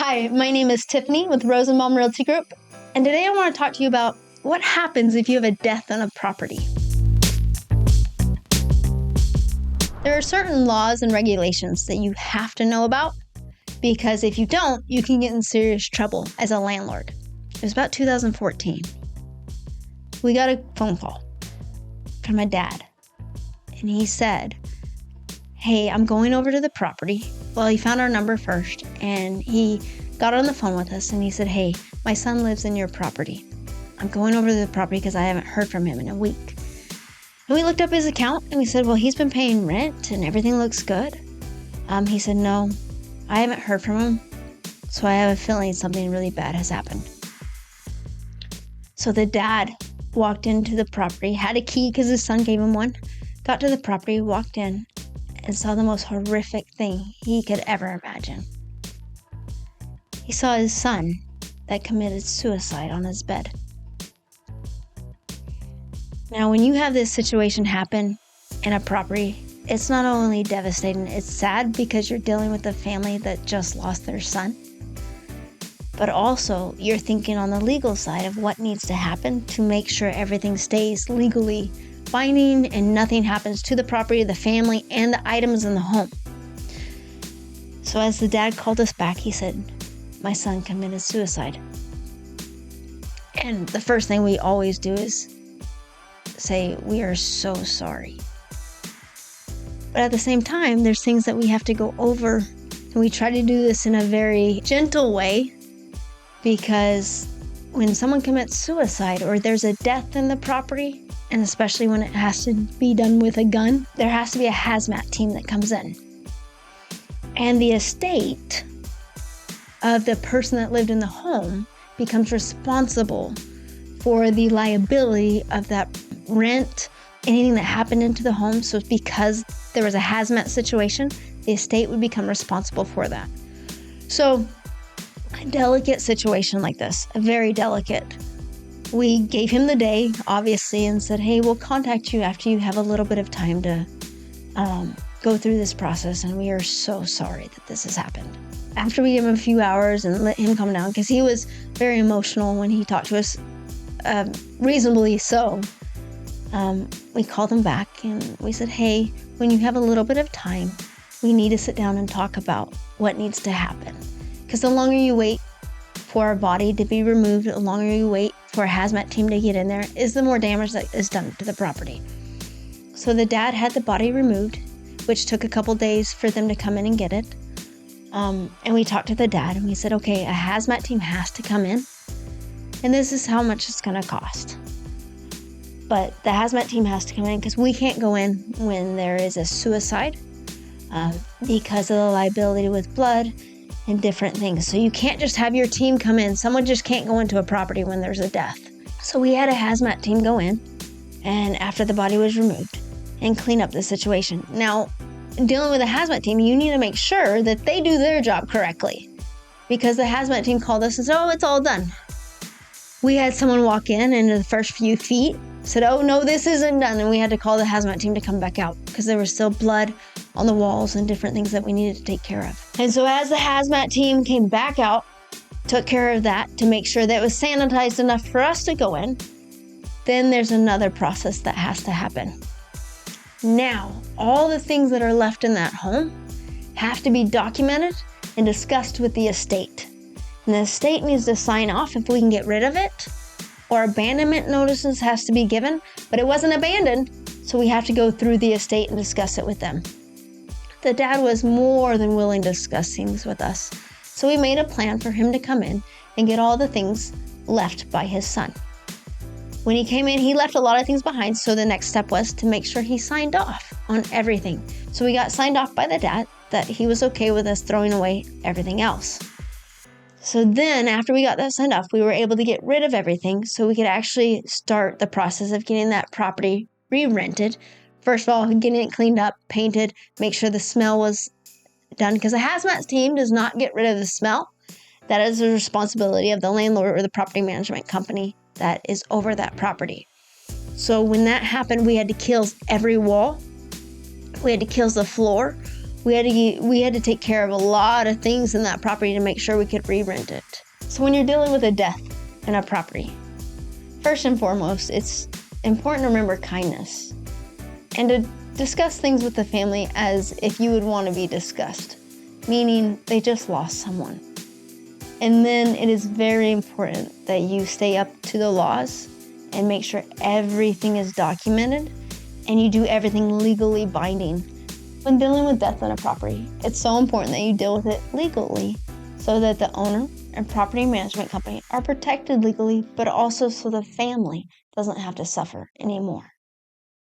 Hi, my name is Tiffany with Rosenbaum Realty Group, and today I want to talk to you about what happens if you have a death on a property. There are certain laws and regulations that you have to know about, because if you don't, you can get in serious trouble as a landlord. It was about 2014. We got a phone call from my dad, and he said, "Hey, I'm going over to the property." Well, he found our number first, and he got on the phone with us, and he said, "Hey, my son lives in your property. I'm going over to the property because I haven't heard from him in a week." And we looked up his account, and we said, "Well, he's been paying rent, and everything looks good." He said, "No, I haven't heard from him, so I have a feeling something really bad has happened." So the dad walked into the property, had a key because his son gave him one, got to the property, walked in, and saw the most horrific thing he could ever imagine. He saw his son that committed suicide on his bed. Now, when you have this situation happen in a property, it's not only devastating, it's sad because you're dealing with a family that just lost their son, but also you're thinking on the legal side of what needs to happen to make sure everything stays legally binding and nothing happens to the property, the family, and the items in the home. So as the dad called us back, he said, "My son committed suicide." And the first thing we always do is say, "We are so sorry." But at the same time, there's things that we have to go over, and we try to do this in a very gentle way, because when someone commits suicide or there's a death in the property, and especially when it has to be done with a gun, there has to be a hazmat team that comes in. And the estate of the person that lived in the home becomes responsible for the liability of that rent, anything that happened into the home. So because there was a hazmat situation, the estate would become responsible for that. So a delicate situation like this, a very delicate. We gave him the day, obviously, and said, "Hey, we'll contact you after you have a little bit of time to go through this process, and we are so sorry that this has happened." After we gave him a few hours and let him calm down, because he was very emotional when he talked to us, reasonably so, we called him back and we said, "Hey, when you have a little bit of time, we need to sit down and talk about what needs to happen. Because the longer you wait for a body to be removed, the longer you wait for a hazmat team to get in there, is the more damage that is done to the property." So the dad had the body removed, which took a couple days for them to come in and get it. And we talked to the dad and we said, "Okay, a hazmat team has to come in, and this is how much it's going to cost. But the hazmat team has to come in because we can't go in when there is a suicide because of the liability with blood and different things. So you can't just have your team come in. Someone just can't go into a property when there's a death." So we had a hazmat team go in, and after the body was removed, and clean up the situation. Now, dealing with a hazmat team, you need to make sure that they do their job correctly, because the hazmat team called us and said, "Oh, it's all done." We had someone walk in and the first few feet said, "Oh no, this isn't done." And we had to call the hazmat team to come back out because there was still blood on the walls and different things that we needed to take care of. And so as the hazmat team came back out, took care of that to make sure that it was sanitized enough for us to go in, then there's another process that has to happen. Now, all the things that are left in that home have to be documented and discussed with the estate. And the estate needs to sign off if we can get rid of it, or abandonment notices has to be given, but it wasn't abandoned, so we have to go through the estate and discuss it with them. The dad was more than willing to discuss things with us, so we made a plan for him to come in and get all the things left by his son. When he came in, he left a lot of things behind, so the next step was to make sure he signed off on everything. So we got signed off by the dad that he was okay with us throwing away everything else. So then after we got that signed off, we were able to get rid of everything so we could actually start the process of getting that property re-rented. First of all, getting it cleaned up, painted, make sure the smell was done, because a hazmat team does not get rid of the smell. That is the responsibility of the landlord or the property management company that is over that property. So when that happened, we had to kill every wall. We had to kill the floor. We had to take care of a lot of things in that property to make sure we could re-rent it. So when you're dealing with a death in a property, first and foremost, it's important to remember kindness and to discuss things with the family as if you would want to be discussed, meaning they just lost someone. And then it is very important that you stay up to the laws and make sure everything is documented and you do everything legally binding. When dealing with death on a property, it's so important that you deal with it legally so that the owner and property management company are protected legally, but also so the family doesn't have to suffer anymore.